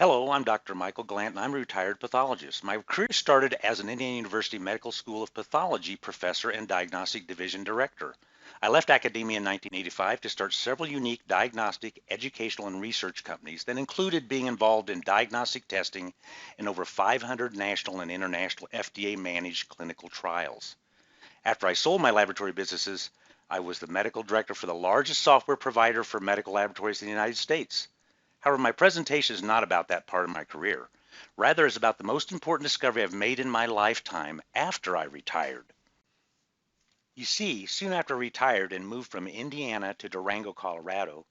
Hello, I'm Dr. Michael Glant, and I'm a retired pathologist. My career started as an Indiana University Medical School of Pathology professor and diagnostic division director. I left academia in 1985 to start several unique diagnostic, educational, and research companies that included being involved in diagnostic testing in over 500 national and international FDA-managed clinical trials. After I sold my laboratory businesses, I was the medical director for the largest software provider for medical laboratories in the United States. However, my presentation is not about that part of my career. Rather, it's about the most important discovery I've made in my lifetime after I retired. You see, soon after I retired and moved from Indiana to Durango, Colorado,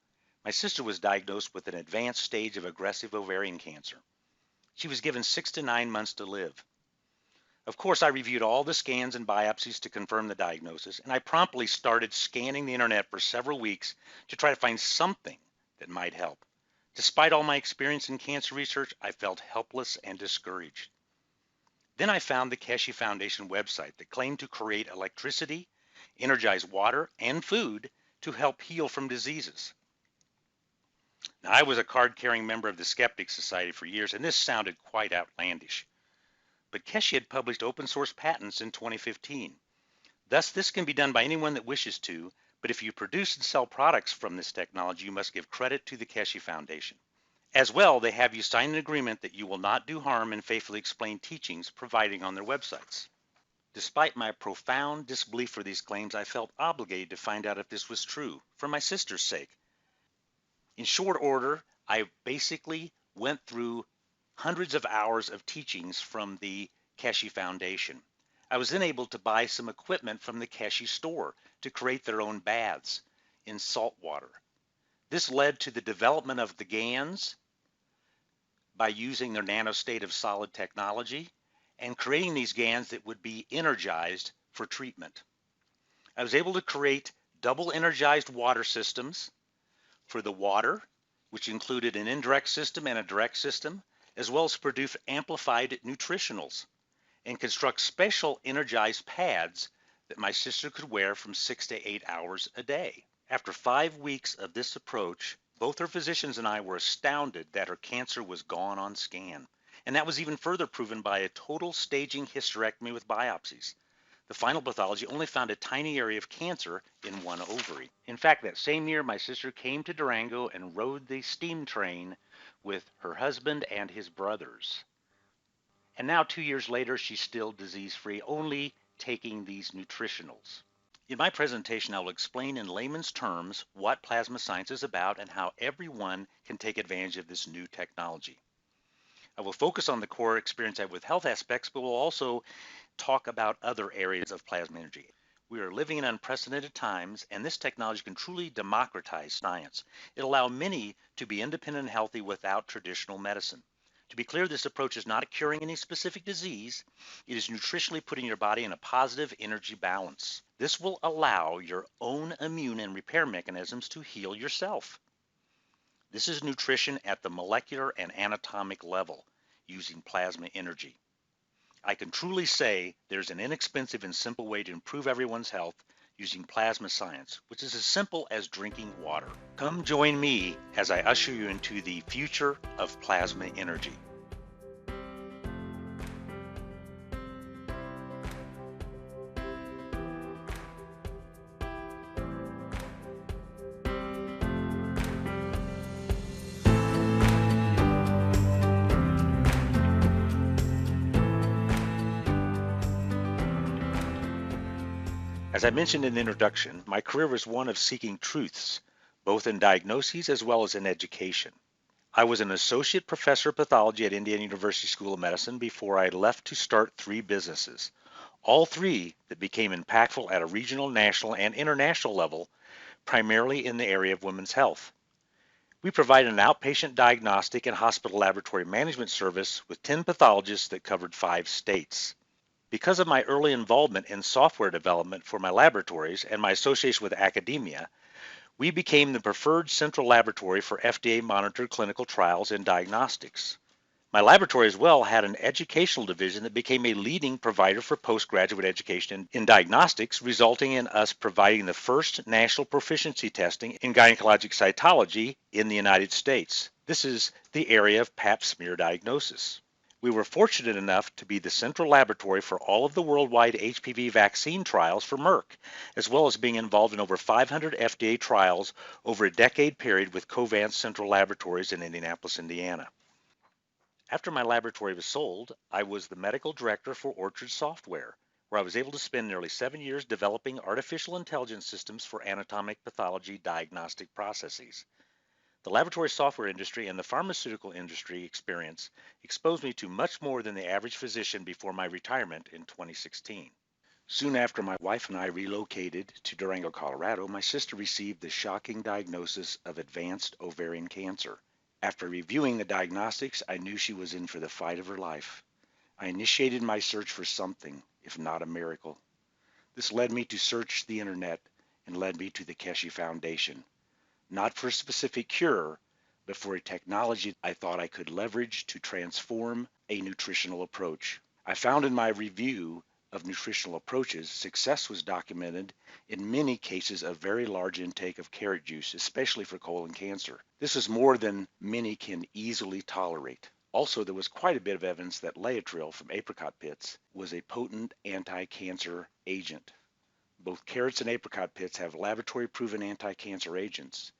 my sister was diagnosed with an advanced stage of aggressive ovarian cancer. She was given 6 to 9 months to live. Of course, I reviewed all the scans and biopsies to confirm the diagnosis, and I promptly started scanning the internet for several weeks to try to find something that might help. Despite all my experience in cancer research, I felt helpless and discouraged. Then I found the Keshe Foundation website that claimed to create electricity, energize water, and food to help heal from diseases. Now, I was a card-carrying member of the Skeptic Society for years, and this sounded quite outlandish. But Keshe had published open source patents in 2015. Thus, this can be done by anyone that wishes to, but if you produce and sell products from this technology, you must give credit to the Keshe Foundation. As well, they have you sign an agreement that you will not do harm and faithfully explain teachings providing on their websites. Despite my profound disbelief for these claims, I felt obligated to find out if this was true, for my sister's sake. In short order, I basically went through hundreds of hours of teachings from the Keshe Foundation. I was then able to buy some equipment from the Keshe store to create their own baths in salt water. This led to the development of the GANs by using their nanostate of solid technology and creating these GANs that would be energized for treatment. I was able to create double energized water systems for the water, which included an indirect system and a direct system, as well as produce amplified nutritionals and construct special energized pads that my sister could wear from 6 to 8 hours a day. After 5 weeks of this approach, both her physicians and I were astounded that her cancer was gone on scan. And that was even further proven by a total staging hysterectomy with biopsies. The final pathology only found a tiny area of cancer in one ovary. In fact, that same year, my sister came to Durango and rode the steam train with her husband and his brothers. And now 2 years later, she's still disease-free, only taking these nutritionals. In my presentation, I will explain in layman's terms what plasma science is about and how everyone can take advantage of this new technology. I will focus on the core experience I have with health aspects, but will also talk about other areas of plasma energy. We are living in unprecedented times, and this technology can truly democratize science. It allows many to be independent and healthy without traditional medicine. To be clear, this approach is not curing any specific disease. It is nutritionally putting your body in a positive energy balance. This will allow your own immune and repair mechanisms to heal yourself. This is nutrition at the molecular and anatomic level using plasma energy. I can truly say there's an inexpensive and simple way to improve everyone's health using plasma science, which is as simple as drinking water. Come join me as I usher you into the future of plasma energy. As I mentioned in the introduction, my career was one of seeking truths, both in diagnoses as well as in education. I was an associate professor of pathology at Indiana University School of Medicine before I left to start 3 businesses, all 3 that became impactful at a regional, national, and international level, primarily in the area of women's health. We provided an outpatient diagnostic and hospital laboratory management service with 10 pathologists that covered 5 states. Because of my early involvement in software development for my laboratories and my association with academia, we became the preferred central laboratory for FDA-monitored clinical trials and diagnostics. My laboratory as well had an educational division that became a leading provider for postgraduate education in diagnostics, resulting in us providing the first national proficiency testing in gynecologic cytology in the United States. This is the area of Pap smear diagnosis. We were fortunate enough to be the central laboratory for all of the worldwide HPV vaccine trials for Merck, as well as being involved in over 500 FDA trials over a decade period with Covance Central Laboratories in Indianapolis, Indiana. After my laboratory was sold, I was the medical director for Orchard Software, where I was able to spend nearly 7 years developing artificial intelligence systems for anatomic pathology diagnostic processes. The laboratory software industry and the pharmaceutical industry experience exposed me to much more than the average physician before my retirement in 2016. Soon after my wife and I relocated to Durango, Colorado, my sister received the shocking diagnosis of advanced ovarian cancer. After reviewing the diagnostics, I knew she was in for the fight of her life. I initiated my search for something, if not a miracle. This led me to search the internet and led me to the Keshe Foundation. Not for a specific cure, but for a technology I thought I could leverage to transform a nutritional approach. I found in my review of nutritional approaches, success was documented in many cases of very large intake of carrot juice, especially for colon cancer. This is more than many can easily tolerate. Also, there was quite a bit of evidence that Laetrile from apricot pits was a potent anti-cancer agent. Both carrots and apricot pits have laboratory-proven anti-cancer agents,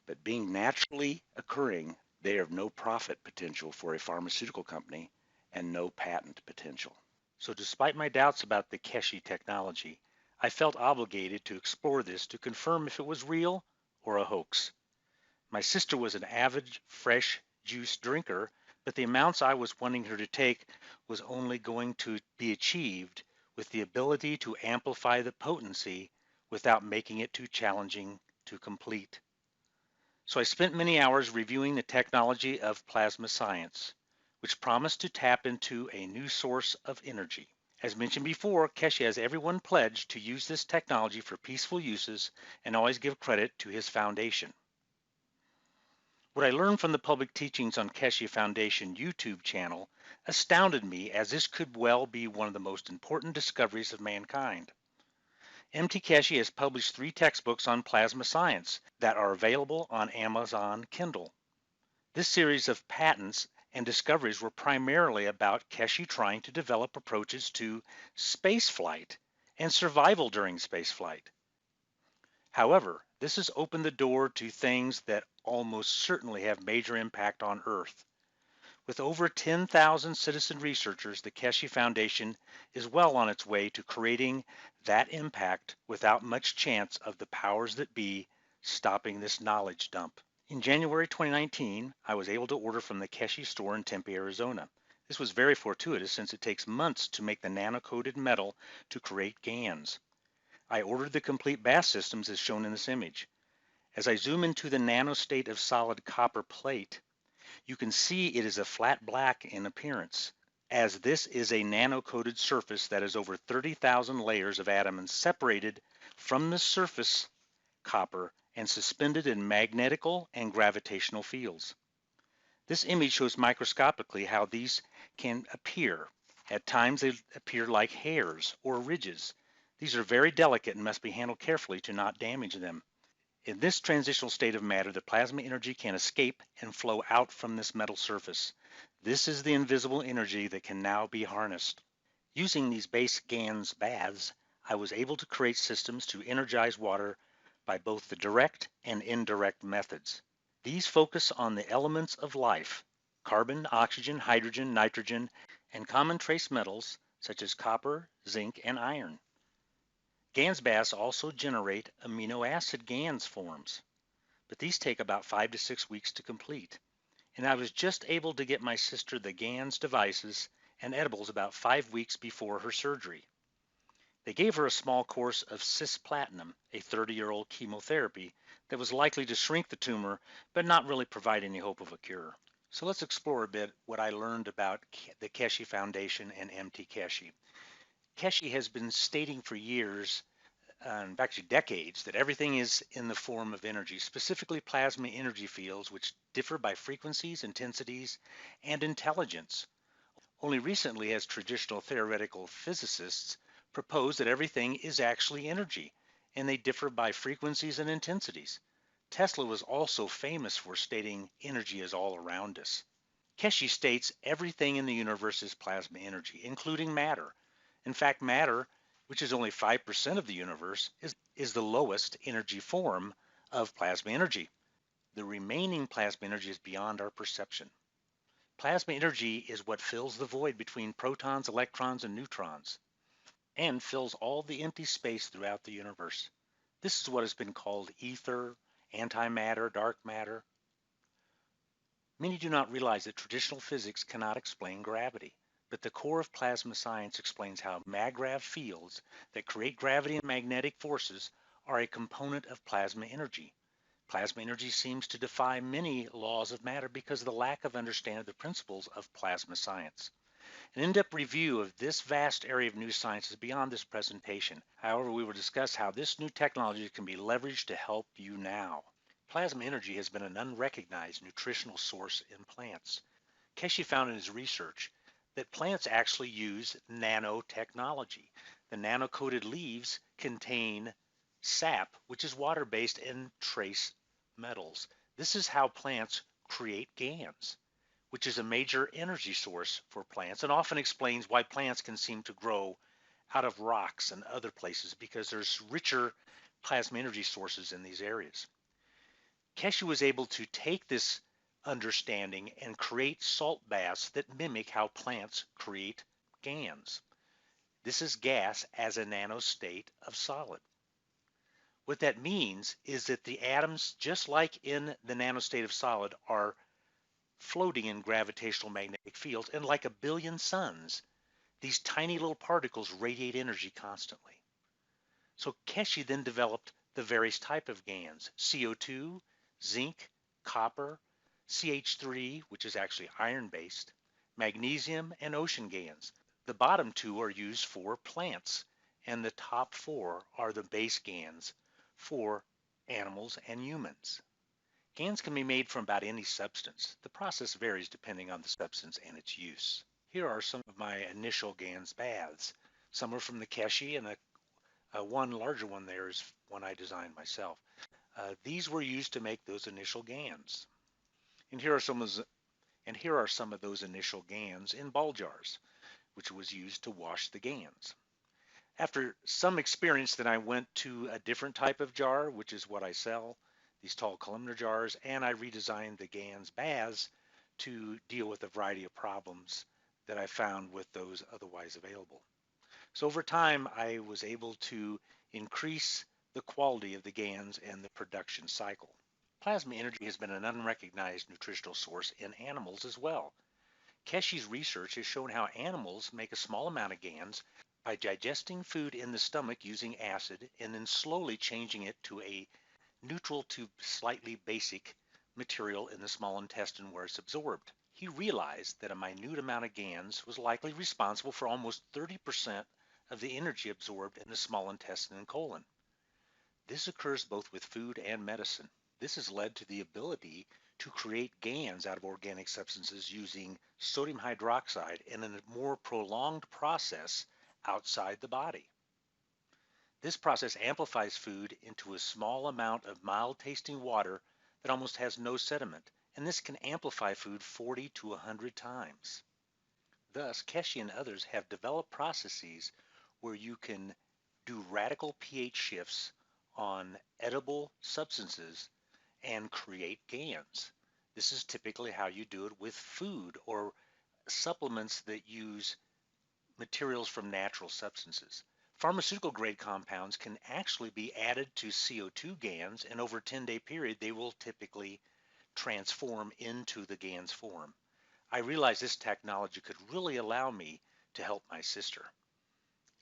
but being naturally occurring, they have no profit potential for a pharmaceutical company and no patent potential. So despite my doubts about the Keshe technology, I felt obligated to explore this to confirm if it was real or a hoax. My sister was an avid fresh juice drinker, but the amounts I was wanting her to take was only going to be achieved with the ability to amplify the potency without making it too challenging to complete. So I spent many hours reviewing the technology of plasma science, which promised to tap into a new source of energy. As mentioned before, Keshe has everyone pledged to use this technology for peaceful uses and always give credit to his foundation. What I learned from the public teachings on Keshe Foundation YouTube channel astounded me, as this could well be one of the most important discoveries of mankind. MT Keshe has published 3 textbooks on plasma science that are available on Amazon Kindle. This series of patents and discoveries were primarily about Keshe trying to develop approaches to spaceflight and survival during spaceflight. However, this has opened the door to things that almost certainly have major impact on Earth. With over 10,000 citizen researchers, the Keshe Foundation is well on its way to creating that impact without much chance of the powers that be stopping this knowledge dump. In January 2019, I was able to order from the Keshe store in Tempe, Arizona. This was very fortuitous since it takes months to make the nano-coated metal to create GANs. I ordered the complete bath systems as shown in this image. As I zoom into the nano state of solid copper plate, you can see it is a flat black in appearance, as this is a nano-coated surface that is over 30,000 layers of atoms separated from the surface copper and suspended in magnetical and gravitational fields. This image shows microscopically how these can appear. At times they appear like hairs or ridges. These are very delicate and must be handled carefully to not damage them. In this transitional state of matter, the plasma energy can escape and flow out from this metal surface. This is the invisible energy that can now be harnessed. Using these base GANs baths, I was able to create systems to energize water by both the direct and indirect methods. These focus on the elements of life: carbon, oxygen, hydrogen, nitrogen, and common trace metals such as copper, zinc, and iron. GANs baths also generate amino acid GANs forms, but these take about 5 to 6 weeks to complete. And I was just able to get my sister the GANs devices and edibles about 5 weeks before her surgery. They gave her a small course of cisplatinum, a 30-year-old chemotherapy that was likely to shrink the tumor, but not really provide any hope of a cure. So let's explore a bit what I learned about the Keshe Foundation and MT Keshe. Keshe has been stating for years, actually decades, that everything is in the form of energy, specifically plasma energy fields, which differ by frequencies, intensities, and intelligence. Only recently has traditional theoretical physicists proposed that everything is actually energy, and they differ by frequencies and intensities. Tesla was also famous for stating energy is all around us. Keshe states everything in the universe is plasma energy, including matter. In fact, matter, which is only 5% of the universe, is the lowest energy form of plasma energy. The remaining plasma energy is beyond our perception. Plasma energy is what fills the void between protons, electrons, and neutrons, and fills all the empty space throughout the universe. This is what has been called ether, antimatter, dark matter. Many do not realize that traditional physics cannot explain gravity, but the core of plasma science explains how maggrav fields that create gravity and magnetic forces are a component of plasma energy. Plasma energy seems to defy many laws of matter because of the lack of understanding of the principles of plasma science. An in-depth review of this vast area of new science is beyond this presentation. However, we will discuss how this new technology can be leveraged to help you now. Plasma energy has been an unrecognized nutritional source in plants. Keshe found in his research that plants actually use nanotechnology. The nano-coated leaves contain sap, which is water-based, and trace metals. This is how plants create GANs, which is a major energy source for plants and often explains why plants can seem to grow out of rocks and other places because there's richer plasma energy sources in these areas. Keshe was able to take this understanding and create salt baths that mimic how plants create GANs. This is gas as a nanostate of solid. What that means is that the atoms, just like in the nanostate of solid, are floating in gravitational magnetic fields, and like a billion suns, these tiny little particles radiate energy constantly. So Keshe then developed the various type of GANs: CO2, zinc, copper, CH3, which is actually iron-based, magnesium, and ocean GANs. The bottom two are used for plants, and the top four are the base GANs for animals and humans. GANs can be made from about any substance. The process varies depending on the substance and its use. Here are some of my initial GANs baths. Some are from the Keshe, and one larger one there is one I designed myself. These were used to make those initial GANs. And here are some of those initial GANs in ball jars, which was used to wash the GANs. After some experience, then I went to a different type of jar, which is what I sell, these tall columnar jars, and I redesigned the GANs baths to deal with a variety of problems that I found with those otherwise available. So over time, I was able to increase the quality of the GANs and the production cycle. Plasma energy has been an unrecognized nutritional source in animals as well. Keshe's research has shown how animals make a small amount of GANs by digesting food in the stomach using acid and then slowly changing it to a neutral to slightly basic material in the small intestine where it's absorbed. He realized that a minute amount of GANs was likely responsible for almost 30% of the energy absorbed in the small intestine and colon. This occurs both with food and medicine. This has led to the ability to create GANs out of organic substances using sodium hydroxide in a more prolonged process outside the body. This process amplifies food into a small amount of mild tasting water that almost has no sediment, and this can amplify food 40 to 100 times. Thus, Keshe and others have developed processes where you can do radical pH shifts on edible substances and create GANs. This is typically how you do it with food or supplements that use materials from natural substances. Pharmaceutical grade compounds can actually be added to CO2 GANs, and over a 10-day period they will typically transform into the GANs form. I realized this technology could really allow me to help my sister.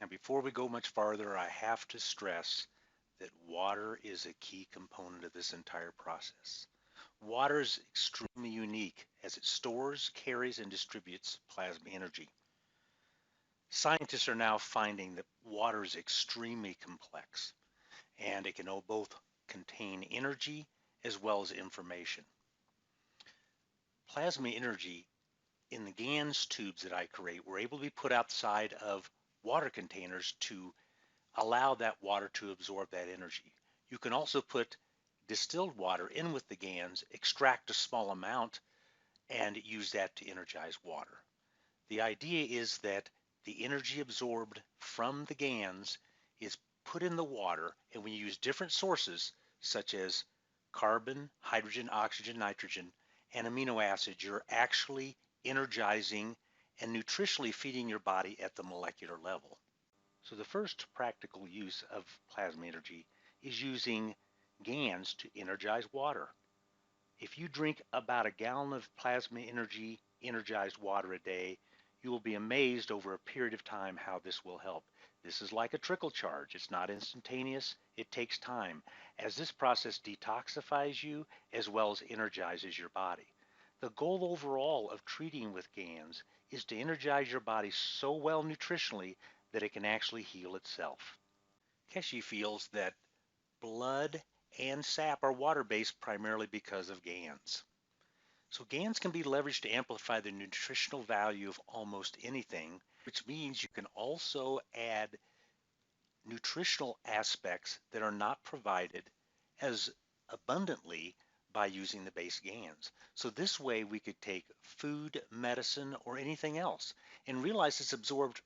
And before we go much farther, I have to stress that water is a key component of this entire process. Water is extremely unique as it stores, carries, and distributes plasma energy. Scientists are now finding that water is extremely complex, and it can both contain energy as well as information. Plasma energy in the GANs tubes that I create were able to be put outside of water containers to allow that water to absorb that energy. You can also put distilled water in with the GANs, extract a small amount, and use that to energize water. The idea is that the energy absorbed from the GANs is put in the water, and when you use different sources such as carbon, hydrogen, oxygen, nitrogen, and amino acids, you're actually energizing and nutritionally feeding your body at the molecular level. So the first practical use of plasma energy is using GANs to energize water. If you drink about a gallon of plasma energy energized water a day, you will be amazed over a period of time how this will help. This is like a trickle charge. It's not instantaneous. It takes time, as this process detoxifies you as well as energizes your body. The goal overall of treating with GANs is to energize your body so well nutritionally that it can actually heal itself. Keshe feels that blood and sap are water-based primarily because of GANs. So GANs can be leveraged to amplify the nutritional value of almost anything, which means you can also add nutritional aspects that are not provided as abundantly by using the base GANs. So this way we could take food, medicine, or anything else and realize it's absorbed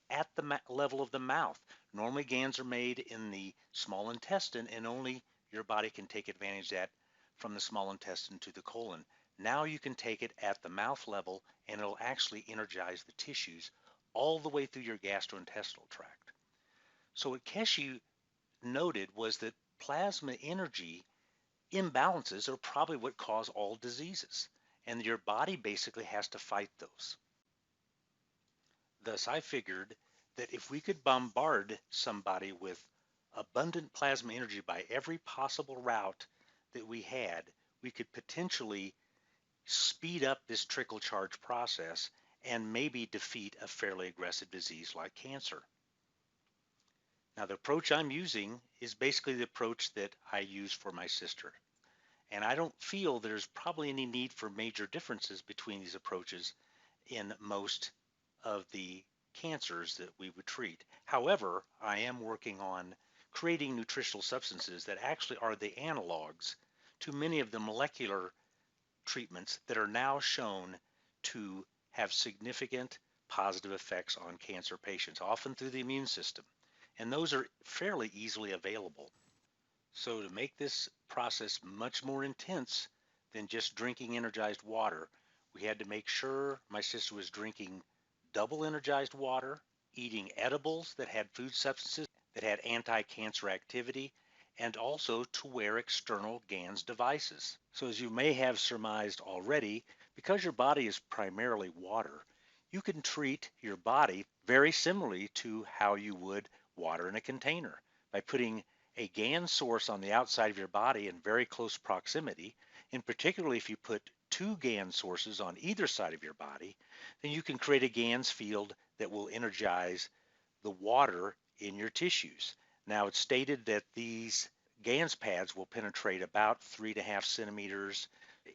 at the level of the mouth. Normally GANs are made in the small intestine, and only your body can take advantage of that from the small intestine to the colon. Now you can take it at the mouth level, and it'll actually energize the tissues all the way through your gastrointestinal tract. So what Keshe noted was that plasma energy imbalances are probably what cause all diseases, and your body basically has to fight those. Thus, I figured that if we could bombard somebody with abundant plasma energy by every possible route that we had, we could potentially speed up this trickle charge process and maybe defeat a fairly aggressive disease like cancer. Now, the approach I'm using is basically the approach that I use for my sister. And I don't feel there's probably any need for major differences between these approaches in most of the cancers that we would treat. However, I am working on creating nutritional substances that actually are the analogs to many of the molecular treatments that are now shown to have significant positive effects on cancer patients, often through the immune system. And those are fairly easily available. So to make this process much more intense than just drinking energized water, we had to make sure my sister was drinking double energized water, eating edibles that had food substances that had anti-cancer activity, and also to wear external GANs devices. So as you may have surmised already, because your body is primarily water, you can treat your body very similarly to how you would water in a container by putting a GAN source on the outside of your body in very close proximity, and particularly if you put two GAN sources on either side of your body, then you can create a GANs field that will energize the water in your tissues. Now, it's stated that these GANs pads will penetrate about 3.5 centimeters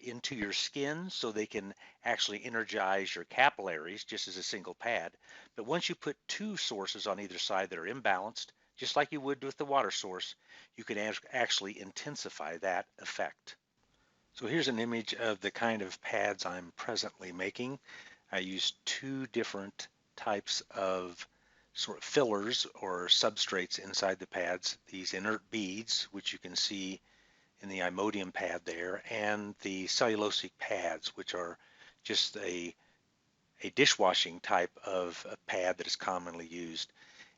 into your skin, so they can actually energize your capillaries just as a single pad. But once you put two sources on either side that are imbalanced, just like you would with the water source, you can actually intensify that effect. So here's an image of the kind of pads I'm presently making. I use two different types of sort of fillers or substrates inside the pads, these inert beads, which you can see in the Imodium pad there, and the cellulosic pads, which are just a dishwashing type of a pad that is commonly used.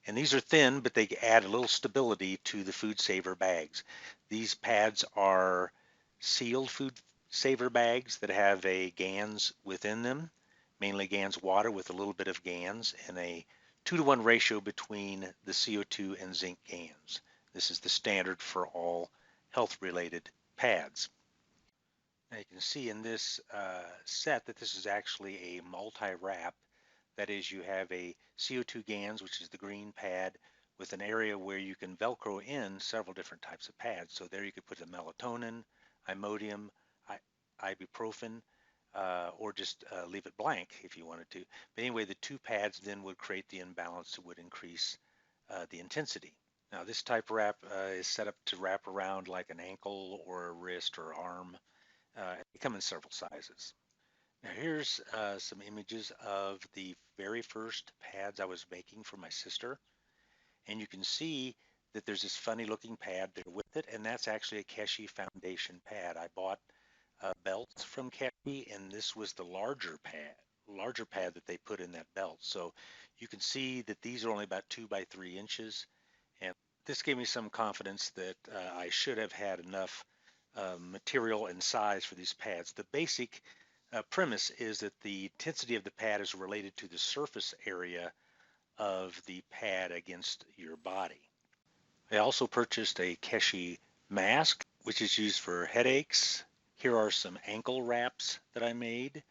And these are thin, but they add a little stability to the food saver bags. These pads are sealed food saver bags that have a GANs within them, mainly GANs water with a little bit of GANs, and a 2-to-1 ratio between the CO2 and zinc GANs. This is the standard for all health-related pads. Now you can see in this set that this is actually a multi-wrap. That is, you have a CO2 GANs, which is the green pad, with an area where you can Velcro in several different types of pads. So there you could put the melatonin, Imodium, ibuprofen, or just leave it blank if you wanted to. But anyway, the two pads then would create the imbalance that would increase the intensity. Now this type wrap is set up to wrap around like an ankle or a wrist or arm. They come in several sizes. Now here's some images of the very first pads I was making for my sister. And you can see that there's this funny looking pad there with it, and that's actually a Keshe Foundation pad. I bought belts from Keshe, and this was the larger pad that they put in that belt. So you can see that these are only about 2 by 3 inches, and this gave me some confidence that I should have had enough material and size for these pads. The basic premise is that the intensity of the pad is related to the surface area of the pad against your body. I also purchased a Keshe mask, which is used for headaches. Here are some ankle wraps that I made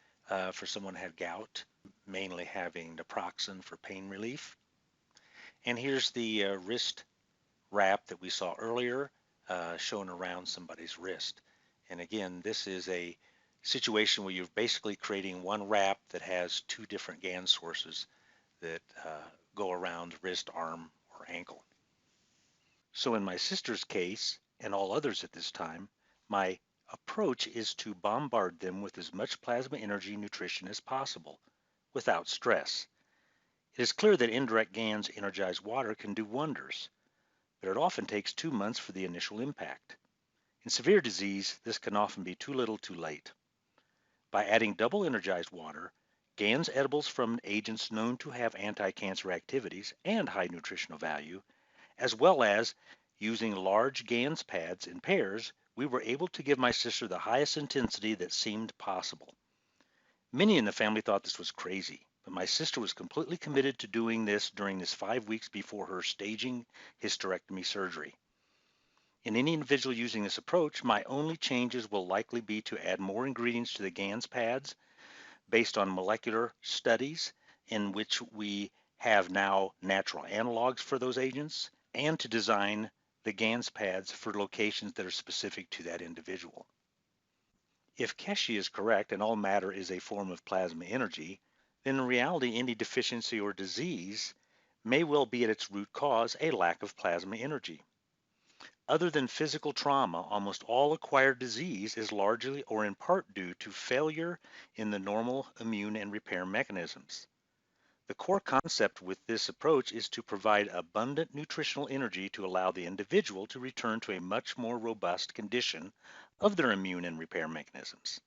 for someone who had gout, mainly having naproxen for pain relief. And here's the wrist wrap that we saw earlier, shown around somebody's wrist. And again, this is a situation where you're basically creating one wrap that has two different GAN sources that go around wrist, arm, or ankle. So in my sister's case, and all others at this time, my approach is to bombard them with as much plasma energy nutrition as possible, without stress. It is clear that indirect GANs energized water can do wonders, but it often takes 2 months for the initial impact. In severe disease, this can often be too little too late. By adding double energized water, GANs edibles from agents known to have anti-cancer activities and high nutritional value, as well as using large GANs pads in pairs, we were able to give my sister the highest intensity that seemed possible. Many in the family thought this was crazy, but my sister was completely committed to doing this during this 5 weeks before her staging hysterectomy surgery. In any individual using this approach, my only changes will likely be to add more ingredients to the GANs pads based on molecular studies in which we have now natural analogs for those agents, and to design the GANs pads for locations that are specific to that individual. If Keshe is correct and all matter is a form of plasma energy, then in reality any deficiency or disease may well be at its root cause a lack of plasma energy. Other than physical trauma, almost all acquired disease is largely or in part due to failure in the normal immune and repair mechanisms. The core concept with this approach is to provide abundant nutritional energy to allow the individual to return to a much more robust condition of their immune and repair mechanisms.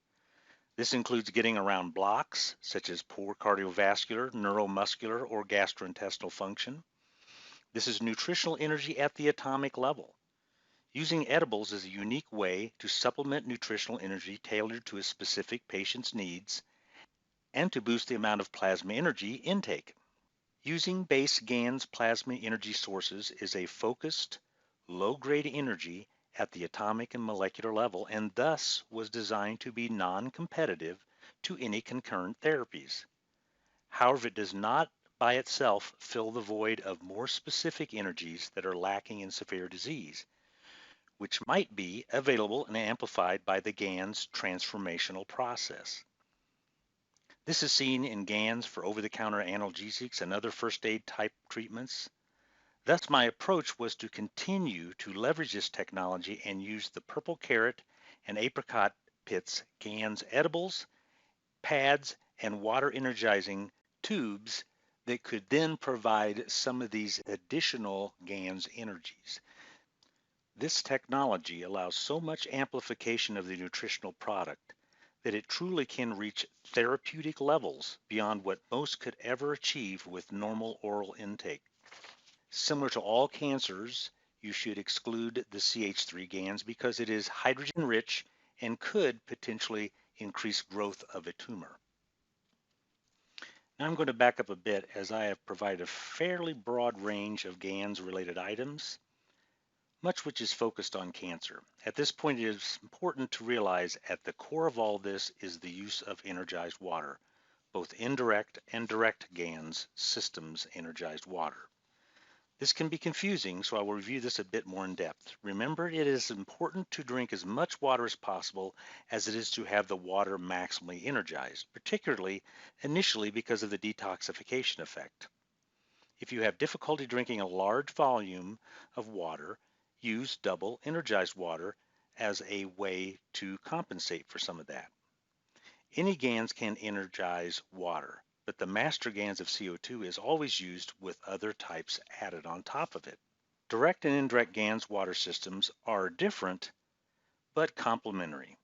This includes getting around blocks such as poor cardiovascular, neuromuscular, or gastrointestinal function. This is nutritional energy at the atomic level. Using edibles is a unique way to supplement nutritional energy tailored to a specific patient's needs and to boost the amount of plasma energy intake. Using base GANs plasma energy sources is a focused, low-grade energy at the atomic and molecular level, and thus was designed to be non-competitive to any concurrent therapies. However, it does not by itself fill the void of more specific energies that are lacking in severe disease, which might be available and amplified by the GANs transformational process. This is seen in GANs for over-the-counter analgesics and other first aid type treatments. Thus, my approach was to continue to leverage this technology and use the purple carrot and apricot pits GANs edibles, pads, and water energizing tubes that could then provide some of these additional GANs energies. This technology allows so much amplification of the nutritional product that it truly can reach therapeutic levels beyond what most could ever achieve with normal oral intake. Similar to all cancers, you should exclude the CH3 GANs because it is hydrogen rich and could potentially increase growth of a tumor. Now I'm going to back up a bit as I have provided a fairly broad range of GANs related items, much which is focused on cancer. At this point, it is important to realize at the core of all this is the use of energized water, both indirect and direct GANs systems energized water. This can be confusing, so I will review this a bit more in depth. Remember, it is important to drink as much water as possible as it is to have the water maximally energized, particularly initially because of the detoxification effect. If you have difficulty drinking a large volume of water, use double energized water as a way to compensate for some of that. Any GANs can energize water, but the master GANs of CO2 is always used with other types added on top of it. Direct and indirect GANs water systems are different but complementary.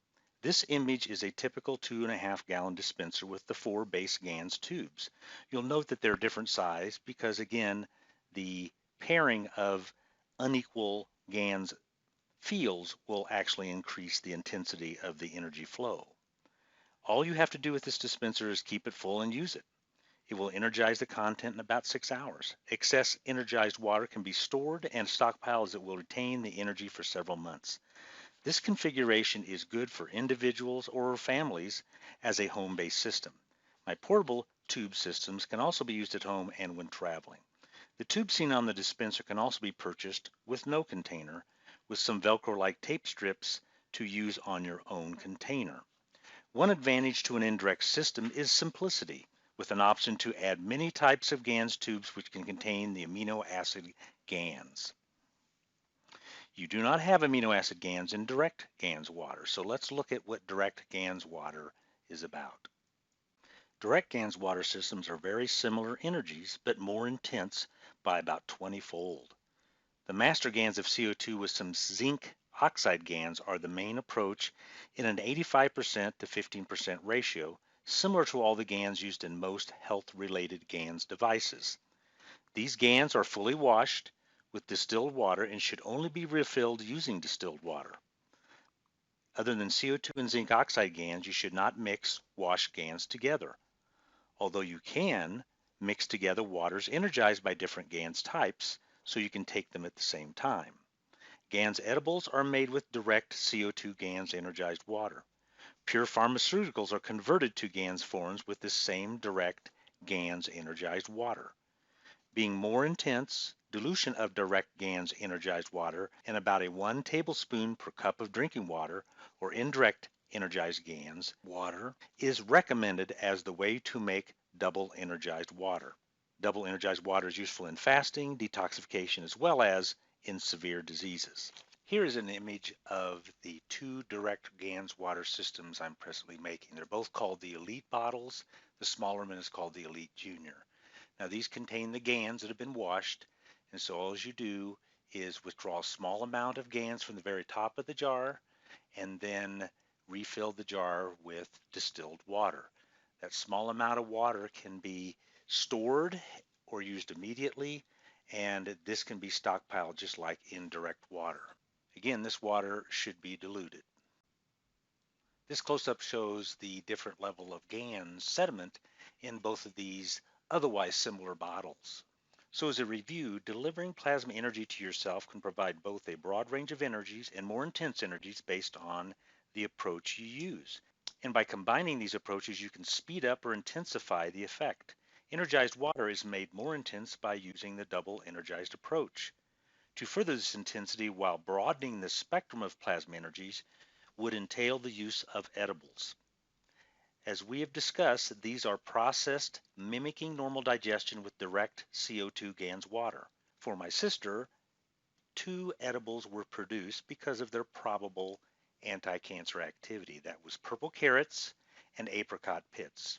This image is a typical 2.5-gallon dispenser with the 4 base GANs tubes. You'll note that they're different size because, again, the pairing of unequal GANs fields will actually increase the intensity of the energy flow. All you have to do with this dispenser is keep it full and use it. It will energize the content in about 6 hours. Excess energized water can be stored and stockpiled as it will retain the energy for several months. This configuration is good for individuals or families as a home-based system. My portable tube systems can also be used at home and when traveling. The tube seen on the dispenser can also be purchased with no container, with some Velcro-like tape strips to use on your own container. One advantage to an indirect system is simplicity, with an option to add many types of GANs tubes which can contain the amino acid GANs. You do not have amino acid GANs in direct GANs water, so let's look at what direct GANs water is about. Direct GANs water systems are very similar energies, but more intense by about 20-fold. The master GANs of CO2 with some zinc oxide GANs are the main approach in an 85% to 15% ratio, similar to all the GANs used in most health-related GANs devices. These GANs are fully washed with distilled water and should only be refilled using distilled water. Other than CO2 and zinc oxide GANs, you should not mix washed GANs together. Although you can mix together waters energized by different GANs types, so you can take them at the same time. GANs edibles are made with direct CO2 GANs energized water. Pure pharmaceuticals are converted to GANs forms with the same direct GANs energized water. Being more intense, dilution of direct GANs energized water and about a 1 tablespoon per cup of drinking water or indirect energized GANs water is recommended as the way to make double energized water. Double energized water is useful in fasting, detoxification, as well as in severe diseases. Here is an image of the 2 direct GANs water systems I'm presently making. They're both called the Elite bottles. The smaller one is called the Elite Junior. Now these contain the GANs that have been washed, and so all you do is withdraw a small amount of GANs from the very top of the jar and then refill the jar with distilled water. That small amount of water can be stored or used immediately, and this can be stockpiled just like indirect water. Again, this water should be diluted. This close-up shows the different level of GAN sediment in both of these otherwise similar bottles. So as a review, delivering plasma energy to yourself can provide both a broad range of energies and more intense energies based on the approach you use. And by combining these approaches, you can speed up or intensify the effect. Energized water is made more intense by using the double energized approach. To further this intensity while broadening the spectrum of plasma energies would entail the use of edibles. As we have discussed, these are processed mimicking normal digestion with direct CO2 GANs water. For my sister, 2 edibles were produced because of their probable anti-cancer activity. That was purple carrots and apricot pits,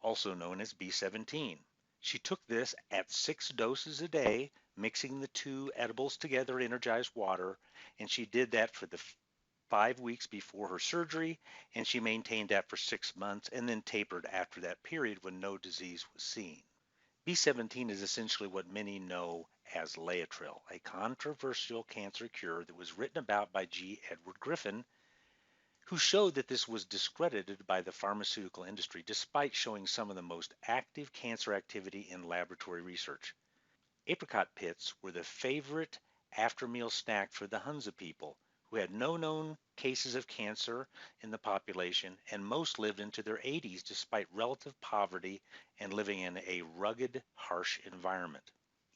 also known as B17. She took this at 6 doses a day, mixing the 2 edibles together in energized water, and she did that for the 5 weeks before her surgery, and she maintained that for 6 months and then tapered after that period when no disease was seen. B17 is essentially what many know as Laetrile, a controversial cancer cure that was written about by G. Edward Griffin, who showed that this was discredited by the pharmaceutical industry despite showing some of the most active cancer activity in laboratory research. Apricot pits were the favorite after-meal snack for the Hunza people, who had no known cases of cancer in the population, and most lived into their 80s despite relative poverty and living in a rugged, harsh environment.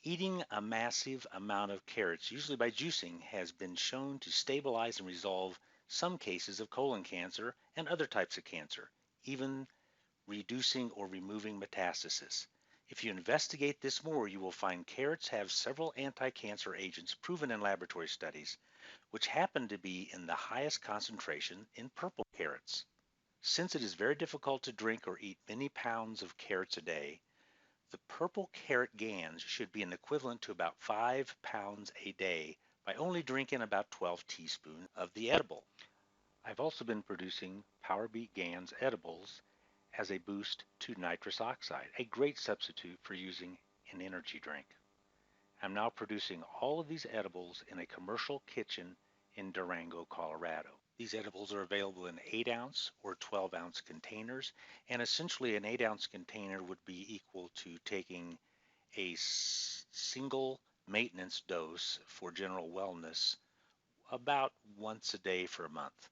Eating a massive amount of carrots, usually by juicing, has been shown to stabilize and resolve some cases of colon cancer and other types of cancer, even reducing or removing metastasis. If you investigate this more, you will find carrots have several anti-cancer agents proven in laboratory studies, which happen to be in the highest concentration in purple carrots. Since it is very difficult to drink or eat many pounds of carrots a day, the purple carrot GANs should be an equivalent to about 5 pounds a day by only drinking about 12 teaspoons of the edible. I've also been producing PowerBeat GANs edibles as a boost to nitrous oxide, a great substitute for using an energy drink. I'm now producing all of these edibles in a commercial kitchen in Durango, Colorado. These edibles are available in 8-ounce or 12-ounce containers, and essentially an 8-ounce container would be equal to taking a single maintenance dose for general wellness about once a day for a month.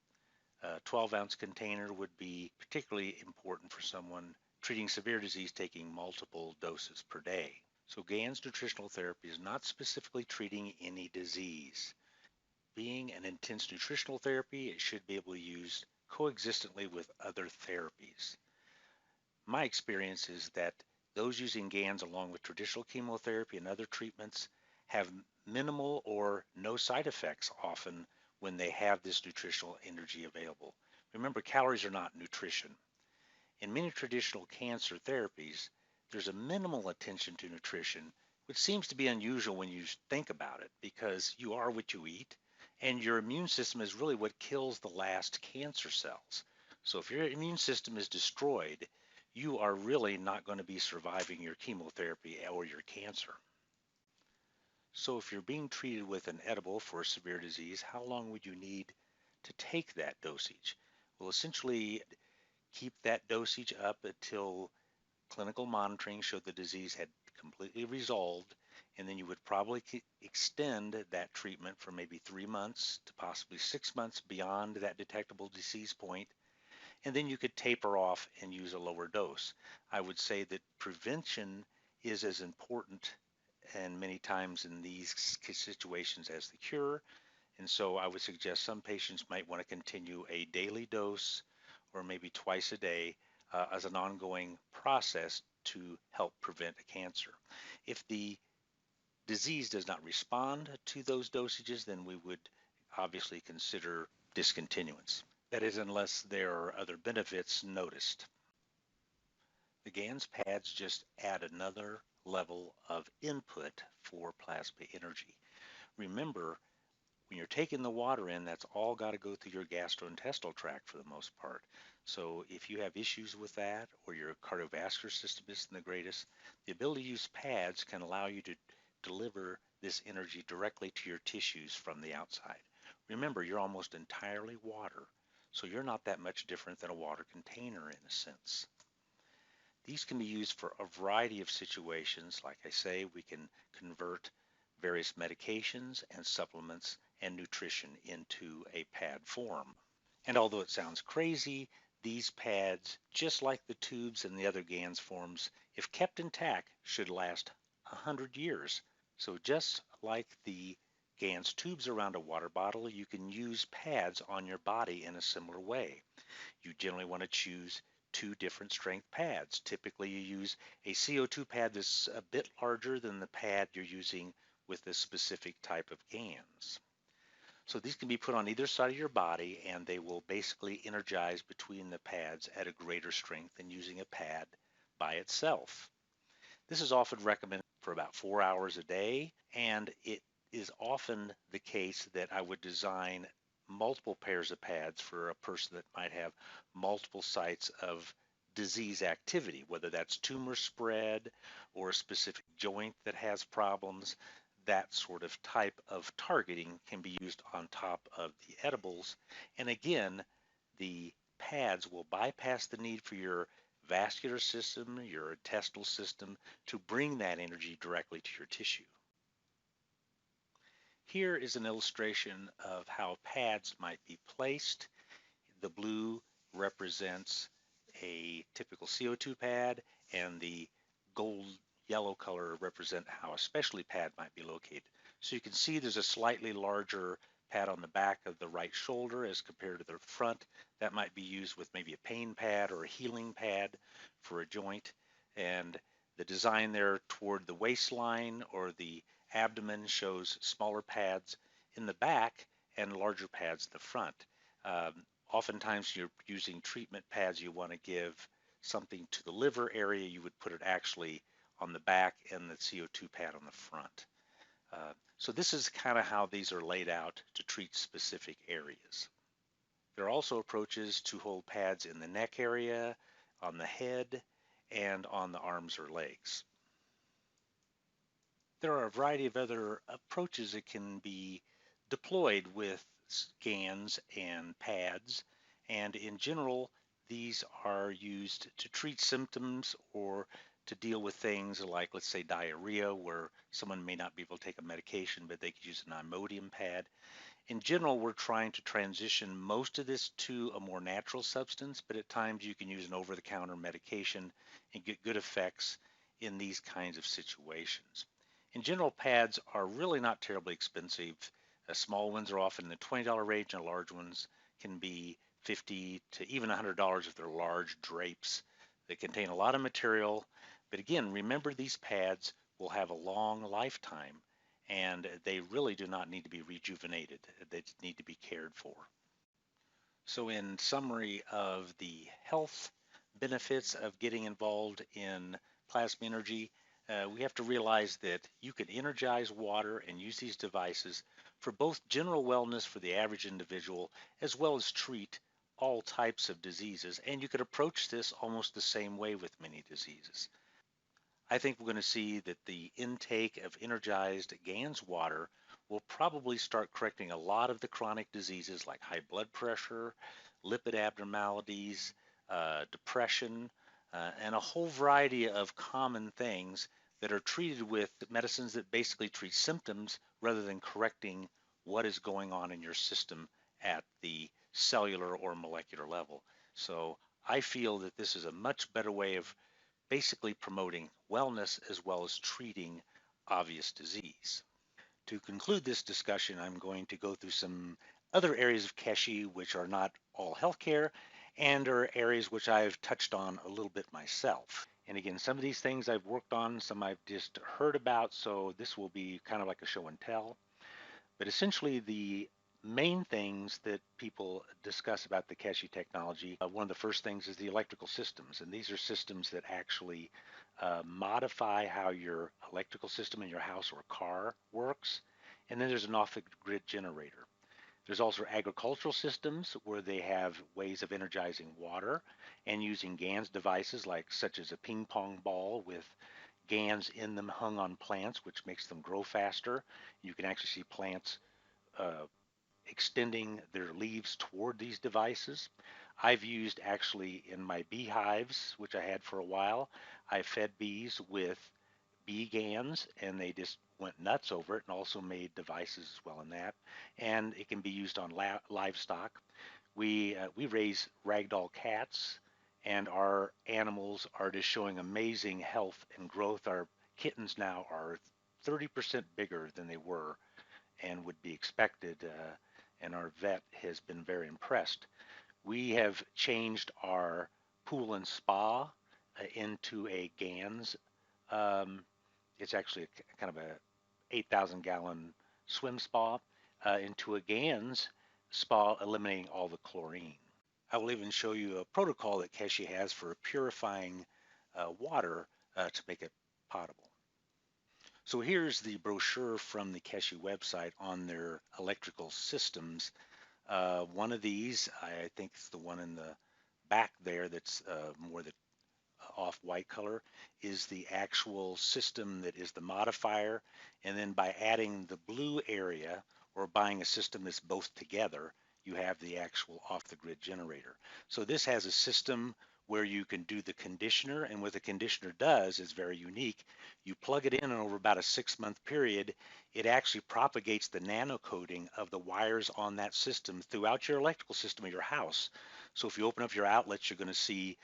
A 12-ounce container would be particularly important for someone treating severe disease taking multiple doses per day. So GAN's nutritional therapy is not specifically treating any disease. Being an intense nutritional therapy, it should be able to use coexistently with other therapies. My experience is that those using GANs along with traditional chemotherapy and other treatments have minimal or no side effects often when they have this nutritional energy available. Remember, calories are not nutrition. In many traditional cancer therapies, there's a minimal attention to nutrition, which seems to be unusual when you think about it, because you are what you eat, and your immune system is really what kills the last cancer cells. So if your immune system is destroyed, you are really not going to be surviving your chemotherapy or your cancer. So if you're being treated with an edible for a severe disease, how long would you need to take that dosage? Well, essentially, keep that dosage up until clinical monitoring showed the disease had completely resolved, and then you would probably extend that treatment for maybe 3 months to possibly 6 months beyond that detectable disease point, and then you could taper off and use a lower dose. I would say that prevention is as important and many times in these situations as the cure, and so I would suggest some patients might want to continue a daily dose or maybe twice a day as an ongoing process to help prevent a cancer. If the disease does not respond to those dosages, then we would obviously consider discontinuance. That is, unless there are other benefits noticed. The GANS pads just add another level of input for plasma energy. Remember, when you're taking the water in, that's all got to go through your gastrointestinal tract for the most part. So if you have issues with that or your cardiovascular system isn't the greatest, the ability to use pads can allow you to deliver this energy directly to your tissues from the outside. Remember, you're almost entirely water, so you're not that much different than a water container in a sense. These can be used for a variety of situations. Like I say, we can convert various medications and supplements and nutrition into a pad form. And although it sounds crazy, these pads, just like the tubes and the other GANS forms, if kept intact, should last 100 years. So just like the GANS tubes around a water bottle, you can use pads on your body in a similar way. You generally want to choose 2 different strength pads. Typically you use a CO2 pad that's a bit larger than the pad you're using with this specific type of GANs. So these can be put on either side of your body, and they will basically energize between the pads at a greater strength than using a pad by itself. This is often recommended for about 4 hours a day, and it is often the case that I would design multiple pairs of pads for a person that might have multiple sites of disease activity, whether that's tumor spread or a specific joint that has problems. That sort of type of targeting can be used on top of the edibles. And again, the pads will bypass the need for your vascular system, your intestinal system, to bring that energy directly to your tissue. Here is an illustration of how pads might be placed. The blue represents a typical CO2 pad, and the gold yellow color represent how a specialty pad might be located. So you can see there's a slightly larger pad on the back of the right shoulder as compared to the front. That might be used with maybe a pain pad or a healing pad for a joint. And The design there toward the waistline or the abdomen shows smaller pads in the back and larger pads in the front. Oftentimes you're using treatment pads, you want to give something to the liver area, you would put it actually on the back and the CO2 pad on the front. So this is kind of how these are laid out to treat specific areas. There are also approaches to hold pads in the neck area, on the head, and on the arms or legs. There are a variety of other approaches that can be deployed with GANs and pads, and in general, these are used to treat symptoms or to deal with things like, let's say, diarrhea, where someone may not be able to take a medication, but they could use an Imodium pad. In general, we're trying to transition most of this to a more natural substance, but at times you can use an over-the-counter medication and get good effects in these kinds of situations. In general, pads are really not terribly expensive. Small ones are often in the $20 range, and large ones can be $50 to even $100 if they're large drapes that contain a lot of material. But again, remember these pads will have a long lifetime, and they really do not need to be rejuvenated. They need to be cared for. So in summary of the health benefits of getting involved in plasma energy, we have to realize that you can energize water and use these devices for both general wellness for the average individual as well as treat all types of diseases. And you could approach this almost the same way with many diseases. I think we're going to see that the intake of energized GANS water will probably start correcting a lot of the chronic diseases like high blood pressure, lipid abnormalities, depression, and a whole variety of common things that are treated with medicines that basically treat symptoms rather than correcting what is going on in your system at the cellular or molecular level. So I feel that this is a much better way of basically promoting wellness as well as treating obvious disease. To conclude this discussion, I'm going to go through some other areas of Keshe which are not all healthcare and are areas which I've touched on a little bit myself. And again, some of these things I've worked on, some I've just heard about, so this will be kind of like a show and tell. But essentially, the main things that people discuss about the Keshe technology, one of the first things is the electrical systems. And these are systems that actually modify how your electrical system in your house or car works. And then there's an off-the-grid generator. There's also agricultural systems where they have ways of energizing water and using GANS devices like such as a ping pong ball with GANs in them hung on plants, which makes them grow faster. You can actually see plants uh, extending their leaves toward these devices. I've used actually in my beehives, which I had for a while, I fed bees with bee GANs and they just went nuts over it and also made devices as well in that. And it can be used on livestock. We raise ragdoll cats and our animals are just showing amazing health and growth. Our kittens now are 30% bigger than they were and would be expected. And our vet has been very impressed. We have changed our pool and spa into a GANS. Um, it's actually kind of a 8,000 gallon swim spa into a GANS spa, eliminating all the chlorine. I will even show you a protocol that Keshe has for purifying water to make it potable. So here's the brochure from the Keshe website on their electrical systems. One of these, I think it's the one in the back there that's more the off-white color, is the actual system that is the modifier. And then by adding the blue area or buying a system that's both together, you have the actual off-the-grid generator. So this has a system where you can do the conditioner, and what the conditioner does is very unique. You plug it in, and over about a 6-month period, it actually propagates the nanocoding of the wires on that system throughout your electrical system of your house. So if you open up your outlets, you're going to see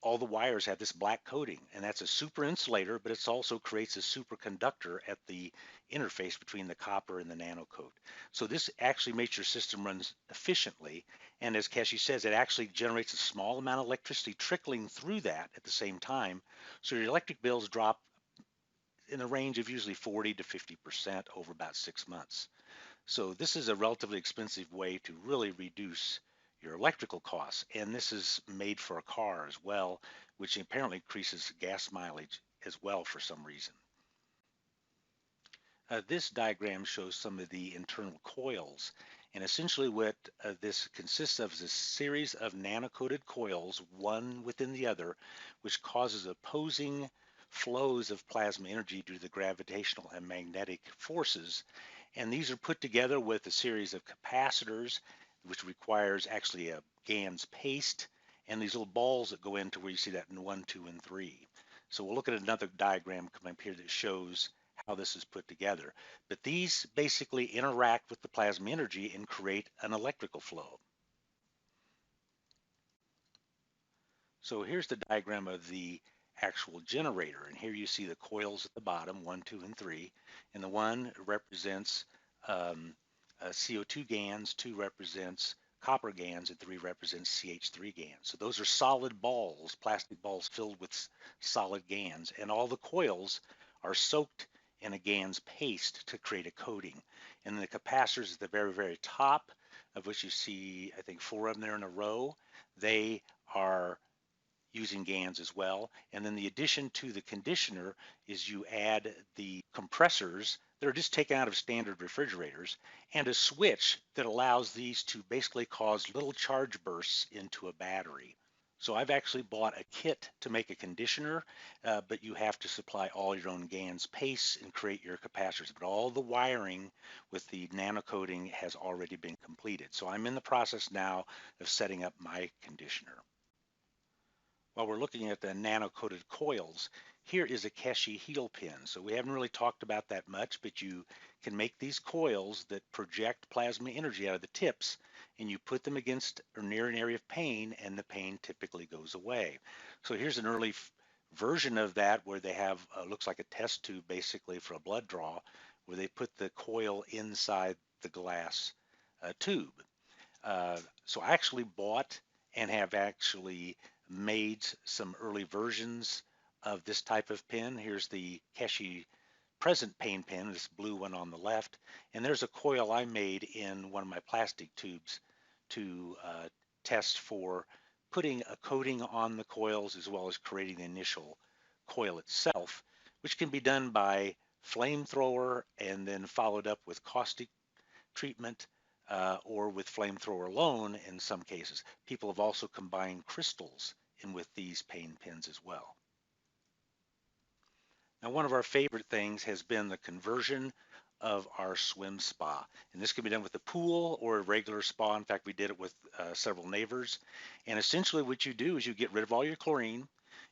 all the wires have this black coating, and that's a super insulator, but it also creates a superconductor at the interface between the copper and the nanocoat. So this actually makes your system run efficiently, and as Keshe says, it actually generates a small amount of electricity trickling through that at the same time, so your electric bills drop in the range of usually 40 to 50% over about 6 months. So this is a relatively expensive way to really reduce your electrical costs. And this is made for a car as well, which apparently increases gas mileage as well for some reason. This diagram shows some of the internal coils. And essentially what this consists of is a series of nano-coated coils, one within the other, which causes opposing flows of plasma energy due to the gravitational and magnetic forces. And these are put together with a series of capacitors, which requires actually a GaNs paste, and these little balls that go into where you see that in 1, 2, and 3. So we'll look at another diagram coming up here that shows how this is put together. But these basically interact with the plasma energy and create an electrical flow. So here's the diagram of the actual generator. And here you see the coils at the bottom, 1, 2, and 3. And the 1 represents CO2 GaNs, 2 represents copper GaNs, and 3 represents CH3 GaNs. So those are solid balls, plastic balls filled with solid GaNs. And all the coils are soaked in a GaNs paste to create a coating. And the capacitors at the very, very top, of which you see, I think, 4 of them there in a row, they are using GaNs as well. And then the addition to the conditioner is you add the compressors that are just taken out of standard refrigerators and a switch that allows these to basically cause little charge bursts into a battery. So I've actually bought a kit to make a conditioner, but you have to supply all your own GaNs paste and create your capacitors. But all the wiring with the nano coating has already been completed. So I'm in the process now of setting up my conditioner. While we're looking at the nano-coated coils, here is a Keshe heel pin. So we haven't really talked about that much, but you can make these coils that project plasma energy out of the tips, and you put them against or near an area of pain, and the pain typically goes away. So here's an early version of that where they have, looks like a test tube basically for a blood draw, where they put the coil inside the glass tube. So I actually bought and have actually made some early versions of this type of pin. Here's the Keshe present pain pin, this blue one on the left, and there's a coil I made in one of my plastic tubes to test for putting a coating on the coils as well as creating the initial coil itself, which can be done by flamethrower and then followed up with caustic treatment or with flamethrower alone in some cases. People have also combined crystals in with these pain pins as well. Now, one of our favorite things has been the conversion of our swim spa. And this can be done with a pool or a regular spa. In fact, we did it with several neighbors. And essentially what you do is you get rid of all your chlorine,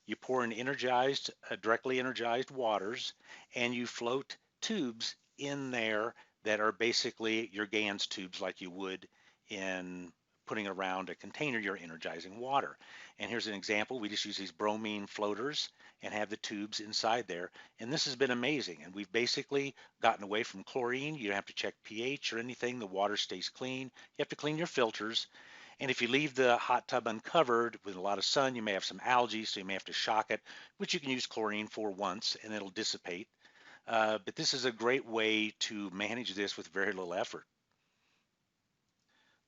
you pour in energized, directly energized waters, and you float tubes in there that are basically your GaNs tubes like you would in putting around a container you're energizing water. And here's an example. We just use these bromine floaters and have the tubes inside there. And this has been amazing. And we've basically gotten away from chlorine. You don't have to check pH or anything. The water stays clean. You have to clean your filters. And if you leave the hot tub uncovered with a lot of sun, you may have some algae, so you may have to shock it, which you can use chlorine for once and it'll dissipate. But this is a great way to manage this with very little effort.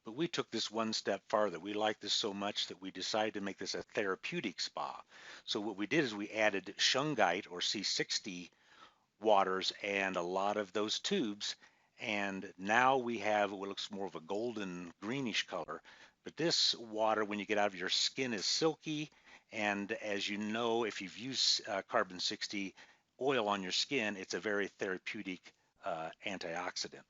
But we took this one step farther. We liked this so much that we decided to make this a therapeutic spa. So what we did is we added shungite or C60 waters and a lot of those tubes. And now we have what looks more of a golden greenish color. But this water, when you get out of your skin, is silky. And as you know, if you've used carbon 60 oil on your skin, it's a very therapeutic antioxidant.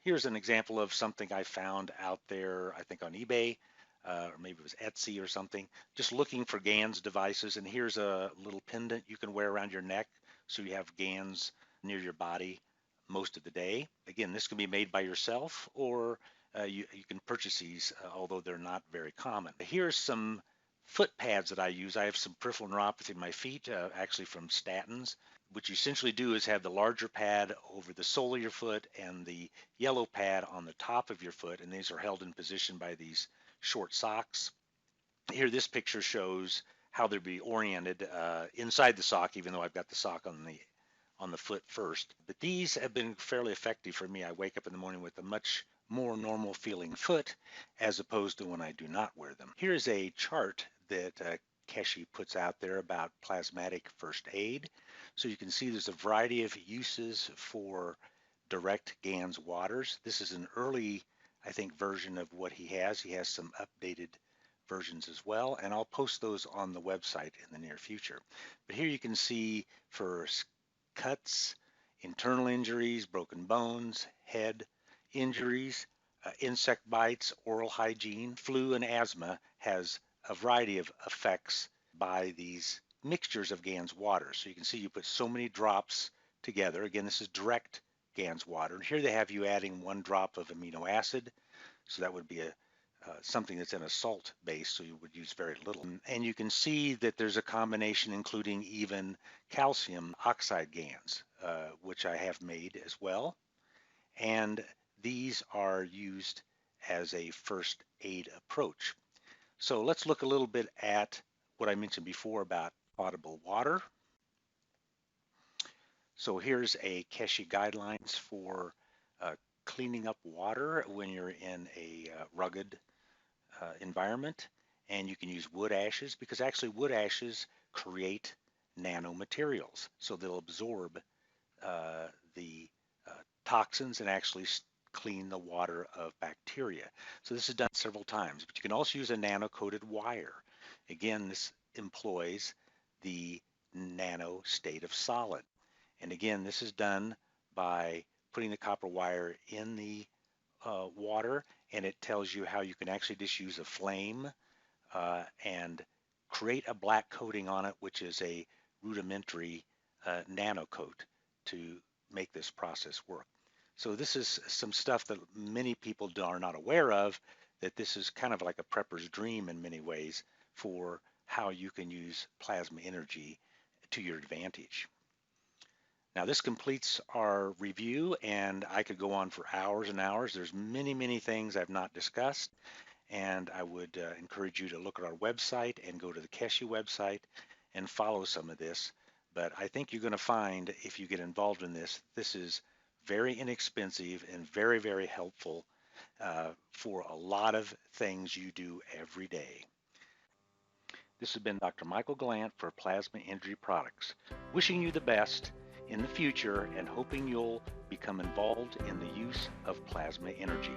Here's an example of something I found out there, I think on eBay, or maybe it was Etsy or something, just looking for GaNs devices. And here's a little pendant you can wear around your neck so you have GaNs near your body most of the day. Again, this can be made by yourself or you can purchase these, although they're not very common. Here's some foot pads that I use. I have some peripheral neuropathy in my feet, actually from statins. What you essentially do is have the larger pad over the sole of your foot and the yellow pad on the top of your foot, and these are held in position by these short socks. Here, this picture shows how they'll be oriented inside the sock, even though I've got the sock on the foot first. But these have been fairly effective for me. I wake up in the morning with a much more normal feeling foot as opposed to when I do not wear them. Here is a chart that Keshe puts out there about plasmatic first aid. So you can see there's a variety of uses for direct Gans waters. This is an early, I think, version of what he has. He has some updated versions as well, and I'll post those on the website in the near future. But here you can see for cuts, internal injuries, broken bones, head injuries, insect bites, oral hygiene, flu, and asthma has a variety of effects by these mixtures of Gans water. So you can see you put so many drops together. Again, this is direct Gans water. And here they have you adding 1 drop of amino acid. So that would be something that's in a salt base, so you would use very little. And you can see that there's a combination including even calcium oxide Gans, which I have made as well. And these are used as a first aid approach. So let's look a little bit at what I mentioned before about potable water. So here's a Keshe guidelines for cleaning up water when you're in a rugged environment, and you can use wood ashes because actually wood ashes create nanomaterials, so they'll absorb the toxins and actually clean the water of bacteria. So this is done several times, but you can also use a nano-coated wire. Again, this employs the nano state of solid. And again, this is done by putting the copper wire in the water, and it tells you how you can actually just use a flame and create a black coating on it, which is a rudimentary nano coat to make this process work. So this is some stuff that many people are not aware of, that this is kind of like a prepper's dream in many ways for how you can use plasma energy to your advantage. Now this completes our review, and I could go on for hours and hours. There's many things I've not discussed, and I would encourage you to look at our website and go to the Keshe website and follow some of this. But I think you're going to find, if you get involved in this, this is very inexpensive and very helpful for a lot of things you do every day. This has been Dr. Michael Gallant for Plasma Energy Products, wishing you the best in the future and hoping you'll become involved in the use of plasma energy.